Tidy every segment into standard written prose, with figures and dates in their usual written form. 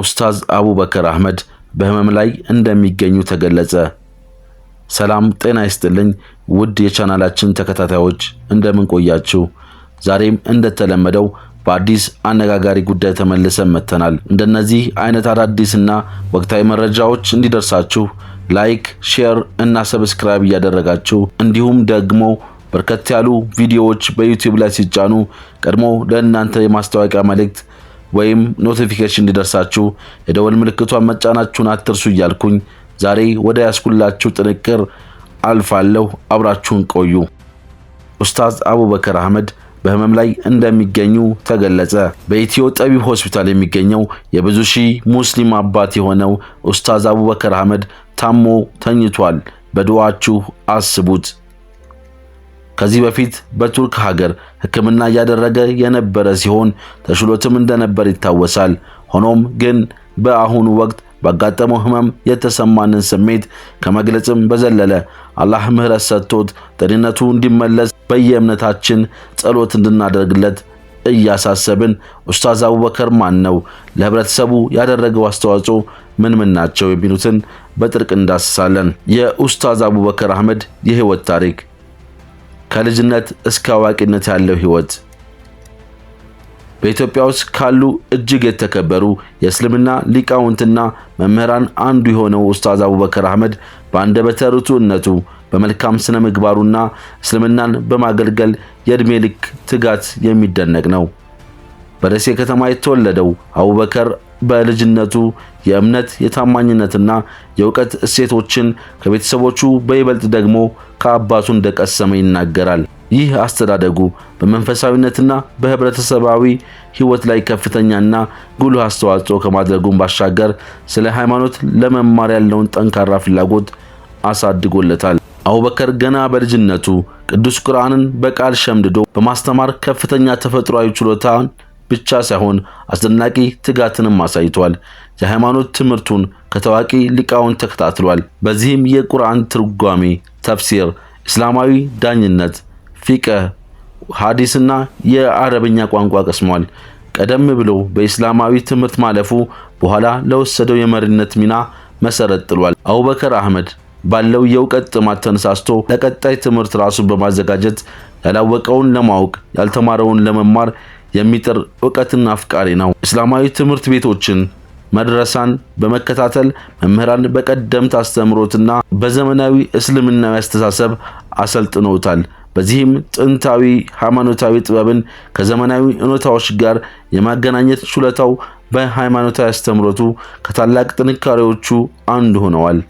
ኡስታዝ አቡበከር አህመድ በህመም ላይ እንደሚገኙ ተገለጸ። ሰላም ጤና ይስጥልኝ ውድ የቻናላችን ተከታታዮች እንደምን ቆያችሁ? ዛሬም እንደተለመደው በአዲስ አነጋጋሪ ጉዳይ ተመልሰን መጥተናል። እንደነዚህ አይነት አዳዲስና ወቅታዊ መረጃዎች እንዲደርሳችሁ ላይክ፣ ሼር እና ሰብስክራይብ እያደረጋችሁ እንዲሁም ደግሞ በርከት ያሉ ቪዲዮዎች በዩቲዩብ ላይ ሲጫኑ ቀድሞ ለእናንተ የማስታወቂያ መልእክት ወይም ኖቲፊኬሽን እንዲደርሳችሁ የደወል ምልክቷን መጫናችሁን አትርሱ እያልኩኝ ዛሬ ወደ ያስኩላችሁ ጥንቅር አልፋለሁ። አብራችሁን ቆዩ። ኡስታዝ አቡበከር አህመድ በህመም ላይ እንደሚገኙ ተገለጸ። በኢትዮ ጠቢብ ሆስፒታል የሚገኘው የብዙ ሺህ ሙስሊም አባት የሆነው ኡስታዝ አቡበከር አህመድ ታሞ ተኝቷል። በዱዓችሁ አስቡት። ከዚህ በፊት በቱርክ ሀገር ሕክምና እያደረገ የነበረ ሲሆን ተሽሎትም እንደነበር ይታወሳል። ሆኖም ግን በአሁኑ ወቅት ባጋጠመው ህመም የተሰማንን ስሜት ከመግለጽም በዘለለ አላህ ምህረት ሰጥቶት ጤንነቱ እንዲመለስ በየእምነታችን ጸሎት እንድናደርግለት እያሳሰብን ኡስታዝ አቡበከር ማን ነው? ለህብረተሰቡ ያደረገው አስተዋጽኦ ምን ናቸው? የሚሉትን በጥልቅ እንዳስሳለን። የኡስታዝ አቡበከር አህመድ የህይወት ታሪክ ከልጅነት እስከ አዋቂነት ያለው ህይወት። በኢትዮጵያ ውስጥ ካሉ እጅግ የተከበሩ የእስልምና ሊቃውንትና መምህራን አንዱ የሆነው ኡስታዝ አቡበከር አህመድ በአንደበተ ርቱዕነቱ በመልካም ስነ ምግባሩና እስልምናን በማገልገል የእድሜ ልክ ትጋት የሚደነቅ ነው። በደሴ ከተማ የተወለደው አቡበከር በልጅነቱ የእምነት የታማኝነትና የእውቀት እሴቶችን ከቤተሰቦቹ በይበልጥ ደግሞ ከአባቱ እንደቀሰመ ይናገራል። ይህ አስተዳደጉ በመንፈሳዊነትና በህብረተሰባዊ ህይወት ላይ ከፍተኛና ጉልህ አስተዋጽኦ ከማድረጉም ባሻገር ስለ ሃይማኖት ለመማር ያለውን ጠንካራ ፍላጎት አሳድጎለታል። አቡበከር ገና በልጅነቱ ቅዱስ ቁርአንን በቃል ሸምድዶ በማስተማር ከፍተኛ ተፈጥሯዊ ችሎታን ብቻ ሳይሆን አስደናቂ ትጋትንም አሳይቷል። የሃይማኖት ትምህርቱን ከታዋቂ ሊቃውንት ተከታትሏል። በዚህም የቁርአን ትርጓሜ፣ ተፍሲር፣ እስላማዊ ዳኝነት፣ ፊቅህ፣ ሐዲስና የአረብኛ ቋንቋ ቀስሟል። ቀደም ብሎ በእስላማዊ ትምህርት ማለፉ በኋላ ለወሰደው የመሪነት ሚና መሰረት ጥሏል። አቡበከር አህመድ ባለው የእውቀት ጥማት ተነሳስቶ ለቀጣይ ትምህርት ራሱን በማዘጋጀት ያላወቀውን ለማወቅ ያልተማረውን ለመማር የሚጥር ዕውቀትና አፍቃሪ ነው። እስላማዊ ትምህርት ቤቶችን መድረሳን በመከታተል መምህራን በቀደምት አስተምሮትና በዘመናዊ እስልምናዊ አስተሳሰብ አሰልጥነውታል። በዚህም ጥንታዊ ሃይማኖታዊ ጥበብን ከዘመናዊ እውነታዎች ጋር የማገናኘት ችሎታው በሃይማኖታዊ አስተምሮቱ ከታላቅ ጥንካሬዎቹ አንዱ ሆነዋል።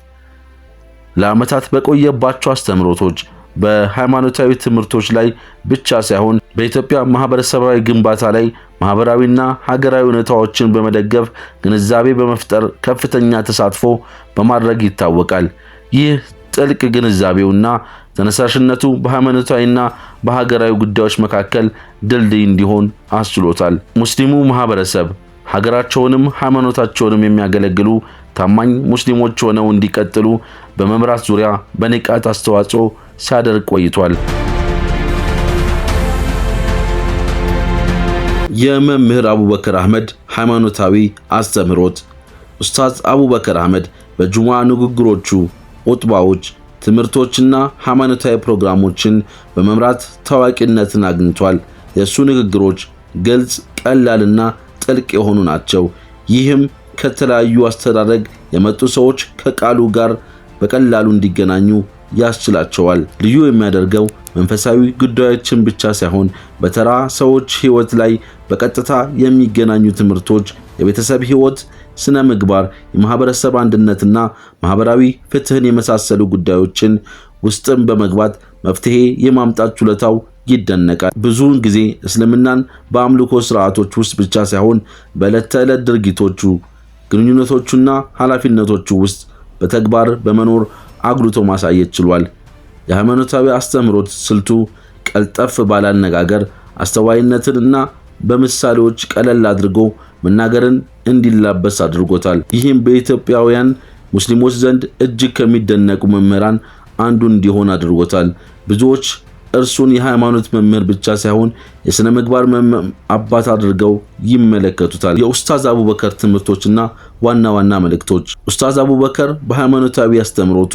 ለዓመታት በቆየባቸው አስተምሮቶች በሃይማኖታዊ ትምህርቶች ላይ ብቻ ሳይሆን በኢትዮጵያ ማህበረሰባዊ ግንባታ ላይ ማህበራዊና ሀገራዊ ሁኔታዎችን በመደገፍ ግንዛቤ በመፍጠር ከፍተኛ ተሳትፎ በማድረግ ይታወቃል። ይህ ጥልቅ ግንዛቤውና ተነሳሽነቱ በሃይማኖታዊና በሀገራዊ ጉዳዮች መካከል ድልድይ እንዲሆን አስችሎታል። ሙስሊሙ ማህበረሰብ ሀገራቸውንም ሃይማኖታቸውንም የሚያገለግሉ ታማኝ ሙስሊሞች ሆነው እንዲቀጥሉ በመምራት ዙሪያ በንቃት አስተዋጽኦ ሲያደርግ ቆይቷል። የመምህር አቡበከር አህመድ ሃይማኖታዊ አስተምህሮት። ኡስታዝ አቡበከር አህመድ በጁሙዓ ንግግሮቹ፣ ኹጥባዎች፣ ትምህርቶችና ሃይማኖታዊ ፕሮግራሞችን በመምራት ታዋቂነትን አግኝቷል። የሱ ንግግሮች ግልጽ፣ ቀላልና ጥልቅ የሆኑ ናቸው። ይህም ከተለያዩ አስተዳደግ የመጡ ሰዎች ከቃሉ ጋር በቀላሉ እንዲገናኙ ያስችላቸዋል። ልዩ የሚያደርገው መንፈሳዊ ጉዳዮችን ብቻ ሳይሆን በተራ ሰዎች ህይወት ላይ በቀጥታ የሚገናኙ ትምህርቶች፣ የቤተሰብ ህይወት፣ ስነ ምግባር፣ የማህበረሰብ አንድነትና ማህበራዊ ፍትህን የመሳሰሉ ጉዳዮችን ውስጥም በመግባት መፍትሄ የማምጣት ችሎታው ይደነቃል። ብዙውን ጊዜ እስልምናን በአምልኮ ስርዓቶች ውስጥ ብቻ ሳይሆን በዕለት ተዕለት ድርጊቶቹ፣ ግንኙነቶቹና ኃላፊነቶቹ ውስጥ በተግባር በመኖር አጉልቶ ማሳየት ችሏል። የሃይማኖታዊ አስተምህሮት ስልቱ ቀልጠፍ ባለ አነጋገር አስተዋይነትንና በምሳሌዎች ቀለል አድርጎ መናገርን እንዲላበስ አድርጎታል። ይህም በኢትዮጵያውያን ሙስሊሞች ዘንድ እጅግ ከሚደነቁ መምህራን አንዱ እንዲሆን አድርጎታል። ብዙዎች እርሱን የሃይማኖት መምህር ብቻ ሳይሆን የሥነ ምግባር አባት አድርገው ይመለከቱታል። የኡስታዝ አቡበከር ትምህርቶችና ዋና ዋና መልእክቶች። ኡስታዝ አቡበከር በሃይማኖታዊ አስተምሮቱ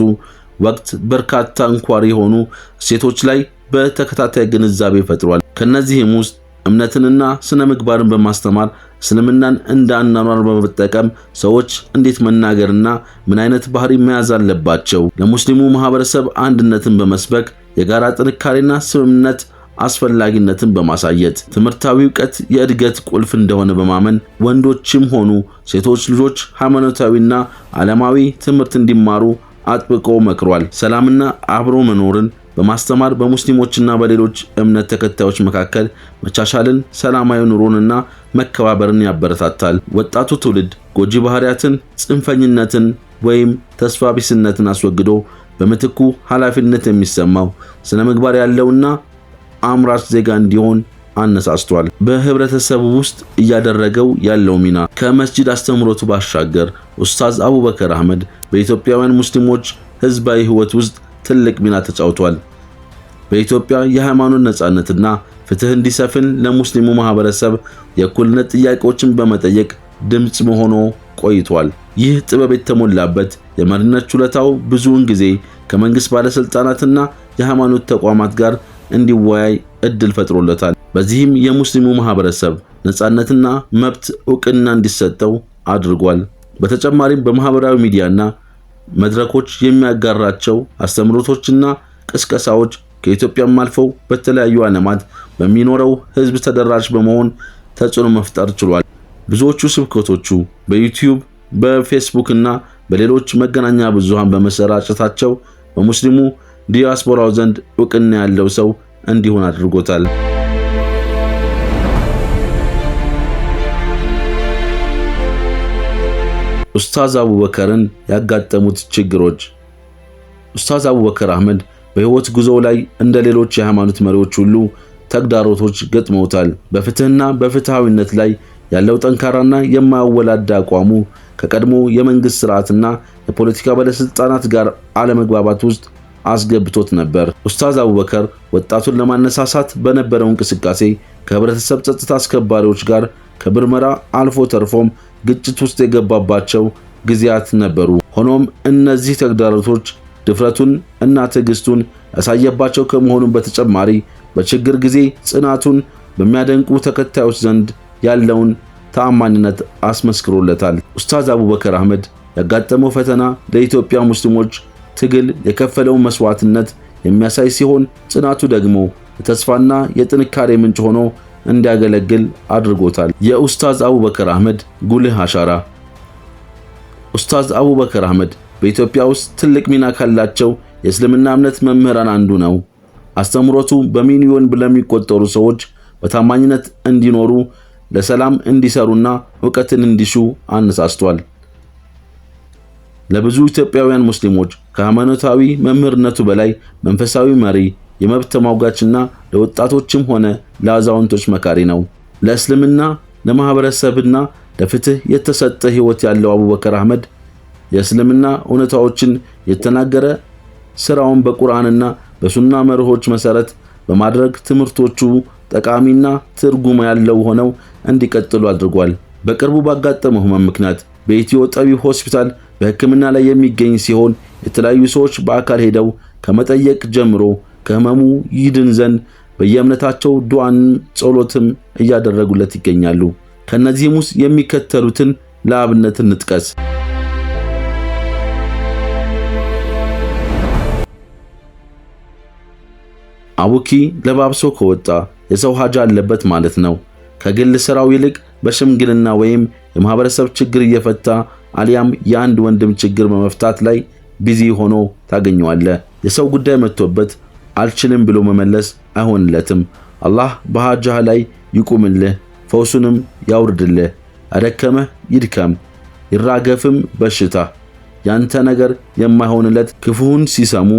ወቅት በርካታ እንኳን የሆኑ እሴቶች ላይ በተከታታይ ግንዛቤ ፈጥሯል። ከነዚህም ውስጥ እምነትንና ስነ ምግባርን በማስተማር እስልምናን እንደ አኗኗር በመጠቀም ሰዎች እንዴት መናገርና ምን አይነት ባህሪ መያዝ አለባቸው፣ ለሙስሊሙ ማህበረሰብ አንድነትን በመስበክ የጋራ ጥንካሬና ስምምነት አስፈላጊነትን በማሳየት ትምህርታዊ ዕውቀት የእድገት ቁልፍ እንደሆነ በማመን ወንዶችም ሆኑ ሴቶች ልጆች ሃይማኖታዊና ዓለማዊ ትምህርት እንዲማሩ አጥብቆ መክሯል። ሰላምና አብሮ መኖርን በማስተማር በሙስሊሞችና በሌሎች እምነት ተከታዮች መካከል መቻቻልን፣ ሰላማዊ ኑሮንና መከባበርን ያበረታታል። ወጣቱ ትውልድ ጎጂ ባህሪያትን፣ ጽንፈኝነትን ወይም ተስፋ ቢስነትን አስወግዶ በምትኩ ኃላፊነት የሚሰማው ስነ ምግባር ያለውና አምራች ዜጋ እንዲሆን አነሳስቷል። በህብረተሰቡ ውስጥ እያደረገው ያለው ሚና። ከመስጂድ አስተምሮቱ ባሻገር ኡስታዝ አቡበከር አህመድ በኢትዮጵያውያን ሙስሊሞች ህዝባዊ ህይወት ውስጥ ትልቅ ሚና ተጫውቷል። በኢትዮጵያ የሃይማኖት ነጻነትና ፍትህ እንዲሰፍን ለሙስሊሙ ማህበረሰብ የእኩልነት ጥያቄዎችን በመጠየቅ ድምጽ ሆኖ ቆይቷል። ይህ ጥበብ የተሞላበት የመሪነት ችሎታው ብዙውን ጊዜ ከመንግስት ባለስልጣናትና የሃይማኖት ተቋማት ጋር እንዲወያይ እድል ፈጥሮለታል። በዚህም የሙስሊሙ ማህበረሰብ ነጻነትና መብት ዕውቅና እንዲሰጠው አድርጓል። በተጨማሪም በማህበራዊ ሚዲያና መድረኮች የሚያጋራቸው አስተምሮቶችና ቅስቀሳዎች ከኢትዮጵያም አልፈው በተለያዩ ዓለማት በሚኖረው ህዝብ ተደራሽ በመሆን ተጽዕኖ መፍጠር ችሏል። ብዙዎቹ ስብከቶቹ በዩቲዩብ፣ በፌስቡክ እና በሌሎች መገናኛ ብዙሃን በመሰራጨታቸው በሙስሊሙ ዲያስፖራው ዘንድ ዕውቅና ያለው ሰው እንዲሆን አድርጎታል። ኡስታዝ አቡበከርን ያጋጠሙት ችግሮች። ኡስታዝ አቡበከር አህመድ በህይወት ጉዞ ላይ እንደ ሌሎች የሃይማኖት መሪዎች ሁሉ ተግዳሮቶች ገጥመውታል። በፍትህና በፍትሃዊነት ላይ ያለው ጠንካራና የማያወላዳ አቋሙ ከቀድሞ የመንግስት ስርዓትና የፖለቲካ ባለስልጣናት ጋር አለመግባባት ውስጥ አስገብቶት ነበር። ኡስታዝ አቡበከር ወጣቱን ለማነሳሳት በነበረው እንቅስቃሴ ከህብረተሰብ ጸጥታ አስከባሪዎች ጋር ከብርመራ አልፎ ተርፎም ግጭት ውስጥ የገባባቸው ጊዜያት ነበሩ። ሆኖም እነዚህ ተግዳሮቶች ድፍረቱን እና ትዕግስቱን ያሳየባቸው ከመሆኑም በተጨማሪ በችግር ጊዜ ጽናቱን በሚያደንቁ ተከታዮች ዘንድ ያለውን ተአማኒነት አስመስክሮለታል። ኡስታዝ አቡበከር አህመድ ያጋጠመው ፈተና ለኢትዮጵያ ሙስሊሞች ትግል የከፈለውን መስዋዕትነት የሚያሳይ ሲሆን ጽናቱ ደግሞ የተስፋና የጥንካሬ ምንጭ ሆኖ እንዲያገለግል አድርጎታል። የኡስታዝ አቡበከር አህመድ ጉልህ አሻራ። ኡስታዝ አቡበከር አህመድ በኢትዮጵያ ውስጥ ትልቅ ሚና ካላቸው የእስልምና እምነት መምህራን አንዱ ነው። አስተምሮቱ በሚሊዮን ለሚቆጠሩ ሰዎች በታማኝነት እንዲኖሩ፣ ለሰላም እንዲሰሩና ዕውቀትን እንዲሹ አነሳስቷል። ለብዙ ኢትዮጵያውያን ሙስሊሞች ከሃይማኖታዊ መምህርነቱ በላይ መንፈሳዊ መሪ፣ የመብት ተሟጋችና ለወጣቶችም ሆነ ለአዛውንቶች መካሪ ነው። ለእስልምና ለማህበረሰብና ለፍትህ የተሰጠ ህይወት ያለው አቡበከር አህመድ የእስልምና እውነታዎችን የተናገረ፣ ስራውን በቁርአንና በሱና መርሆች መሰረት በማድረግ ትምህርቶቹ ጠቃሚና ትርጉም ያለው ሆነው እንዲቀጥሉ አድርጓል። በቅርቡ ባጋጠመው ህመም ምክንያት በኢትዮ ጠቢብ ሆስፒታል በሕክምና ላይ የሚገኝ ሲሆን የተለያዩ ሰዎች በአካል ሄደው ከመጠየቅ ጀምሮ ከህመሙ ይድን ዘንድ በየእምነታቸው ዱዓን ጸሎትም እያደረጉለት ይገኛሉ። ከነዚህም ውስጥ የሚከተሉትን ለአብነት እንጥቀስ። አቡኪ ለባብሶ ከወጣ የሰው ሀጃ አለበት ማለት ነው። ከግል ስራው ይልቅ በሽምግልና ወይም የማህበረሰብ ችግር እየፈታ አሊያም የአንድ ወንድም ችግር በመፍታት ላይ ቢዚ ሆኖ ታገኘዋለህ። የሰው ጉዳይ መጥቶበት አልችልም ብሎ መመለስ አይሆንለትም። አላህ በሐጃህ ላይ ይቁምልህ፣ ፈውሱንም ያውርድልህ። አደከመህ ይድከም፣ ይራገፍም በሽታ። ያንተ ነገር የማይሆንለት ክፉን ሲሰሙ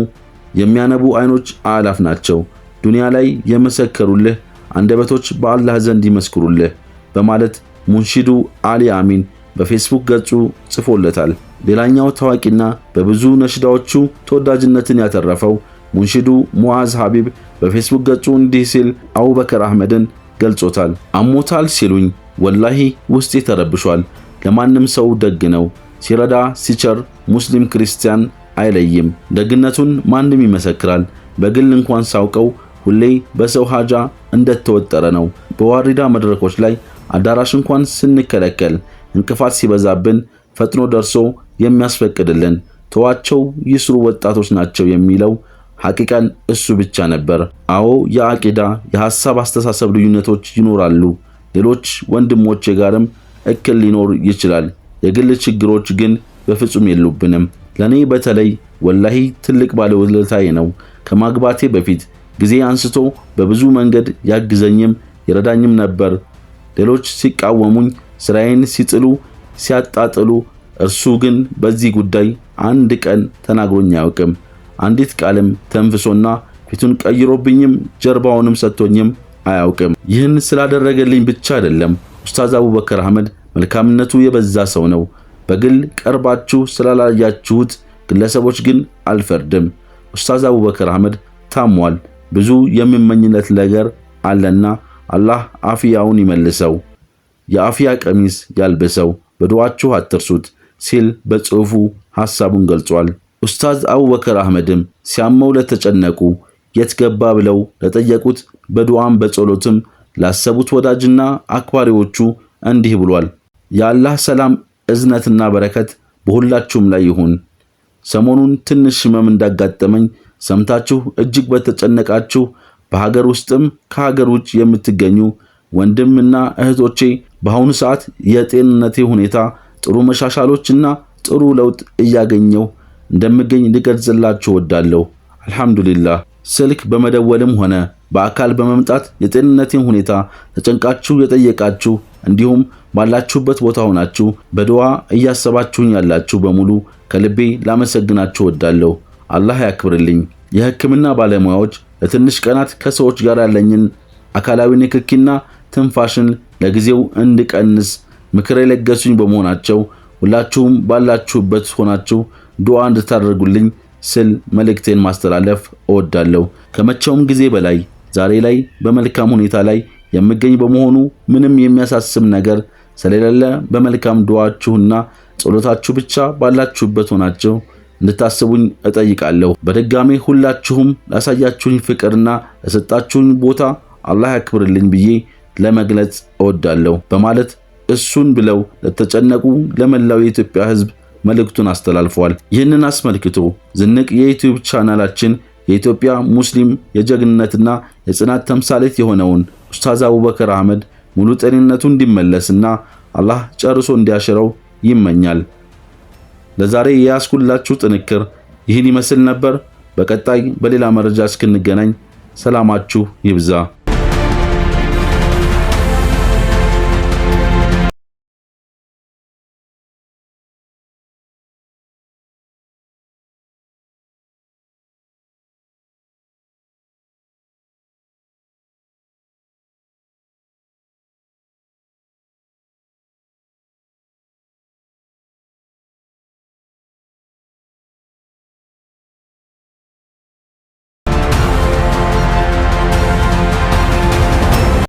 የሚያነቡ አይኖች አላፍ ናቸው። ዱንያ ላይ የመሰከሩልህ አንደበቶች በአላህ ዘንድ ይመስክሩልህ በማለት ሙንሺዱ አሊ አሚን በፌስቡክ ገጹ ጽፎለታል። ሌላኛው ታዋቂና በብዙ ነሽዳዎቹ ተወዳጅነትን ያተረፈው ሙንሽዱ ሙዓዝ ሐቢብ በፌስቡክ ገጹ እንዲህ ሲል አቡበከር አህመድን ገልጾታል። አሞታል ሲሉኝ ወላሂ ውስጤ ተረብሿል። ለማንም ሰው ደግ ነው። ሲረዳ ሲቸር ሙስሊም ክርስቲያን አይለይም። ደግነቱን ማንም ይመሰክራል። በግል እንኳን ሳውቀው ሁሌ በሰው ሐጃ እንደተወጠረ ነው። በዋሪዳ መድረኮች ላይ አዳራሽ እንኳን ስንከለከል እንቅፋት ሲበዛብን ፈጥኖ ደርሶ የሚያስፈቅድልን ተዋቸው ይስሩ ወጣቶች ናቸው የሚለው ሐቂቃን እሱ ብቻ ነበር። አዎ የአቂዳ የሐሳብ አስተሳሰብ ልዩነቶች ይኖራሉ። ሌሎች ወንድሞቼ ጋርም እክል ሊኖር ይችላል። የግል ችግሮች ግን በፍጹም የሉብንም። ለኔ በተለይ ወላሂ ትልቅ ባለውለታዬ ነው። ከማግባቴ በፊት ጊዜ አንስቶ በብዙ መንገድ ያግዘኝም ይረዳኝም ነበር። ሌሎች ሲቃወሙኝ፣ ስራዬን ሲጥሉ፣ ሲያጣጥሉ፣ እርሱ ግን በዚህ ጉዳይ አንድ ቀን ተናግሮኝ አያውቅም። አንዲት ቃልም ተንፍሶና ፊቱን ቀይሮብኝም ጀርባውንም ሰጥቶኝም አያውቅም። ይህን ስላደረገልኝ ብቻ አይደለም። ኡስታዝ አቡበከር አህመድ መልካምነቱ የበዛ ሰው ነው። በግል ቀርባችሁ ስላላያችሁት ግለሰቦች ግን አልፈርድም። ኡስታዝ አቡበከር አህመድ ታሟል። ብዙ የምመኝለት ነገር አለና አላህ አፊያውን ይመልሰው፣ የአፊያ ቀሚስ ያልብሰው፣ በዱዓችሁ አትርሱት ሲል በጽሑፉ ሐሳቡን ገልጿል። ኡስታዝ አቡበከር አህመድም ሲያመው ለተጨነቁ የት ገባ ብለው ለጠየቁት በዱዓም በጸሎትም ላሰቡት ወዳጅና አክባሪዎቹ እንዲህ ብሏል። የአላህ ሰላም እዝነትና በረከት በሁላችሁም ላይ ይሁን። ሰሞኑን ትንሽ ህመም እንዳጋጠመኝ ሰምታችሁ እጅግ በተጨነቃችሁ በሀገር ውስጥም ከሀገር ውጭ የምትገኙ ወንድምና እህቶቼ በአሁኑ ሰዓት የጤንነቴ ሁኔታ ጥሩ መሻሻሎችና ጥሩ ለውጥ እያገኘሁ እንደምገኝ ልገልጽላችሁ እወዳለሁ። አልሐምዱሊላህ። ስልክ በመደወልም ሆነ በአካል በመምጣት የጤንነቴን ሁኔታ ተጨንቃችሁ የጠየቃችሁ እንዲሁም ባላችሁበት ቦታ ሆናችሁ በዱዓ እያሰባችሁኝ ያላችሁ በሙሉ ከልቤ ላመሰግናችሁ እወዳለሁ። አላህ ያክብርልኝ። የሕክምና ባለሙያዎች ለትንሽ ቀናት ከሰዎች ጋር ያለኝን አካላዊ ንክኪና ትንፋሽን ለጊዜው እንድቀንስ ምክር የለገሱኝ በመሆናቸው ሁላችሁም ባላችሁበት ሆናችሁ ዱዓ እንድታደርጉልኝ ስል መልእክቴን ማስተላለፍ እወዳለሁ። ከመቼውም ጊዜ በላይ ዛሬ ላይ በመልካም ሁኔታ ላይ የምገኝ በመሆኑ ምንም የሚያሳስብ ነገር ስለሌለ በመልካም ዱዓችሁና ጸሎታችሁ ብቻ ባላችሁበት ሆናችሁ እንድታስቡኝ እጠይቃለሁ። በድጋሚ ሁላችሁም ላሳያችሁኝ ፍቅርና ለሰጣችሁኝ ቦታ አላህ ያክብርልኝ ብዬ ለመግለጽ እወዳለሁ በማለት እሱን ብለው ለተጨነቁ ለመላው የኢትዮጵያ ሕዝብ መልእክቱን አስተላልፈዋል። ይህንን አስመልክቶ ዝንቅ የዩቲዩብ ቻናላችን የኢትዮጵያ ሙስሊም የጀግንነትና የጽናት ተምሳሌት የሆነውን ኡስታዝ አቡበከር አህመድ ሙሉ ጤንነቱ እንዲመለስና አላህ ጨርሶ እንዲያሽረው ይመኛል። ለዛሬ የያዝኩላችሁ ጥንክር ይህን ይመስል ነበር። በቀጣይ በሌላ መረጃ እስክንገናኝ ሰላማችሁ ይብዛ።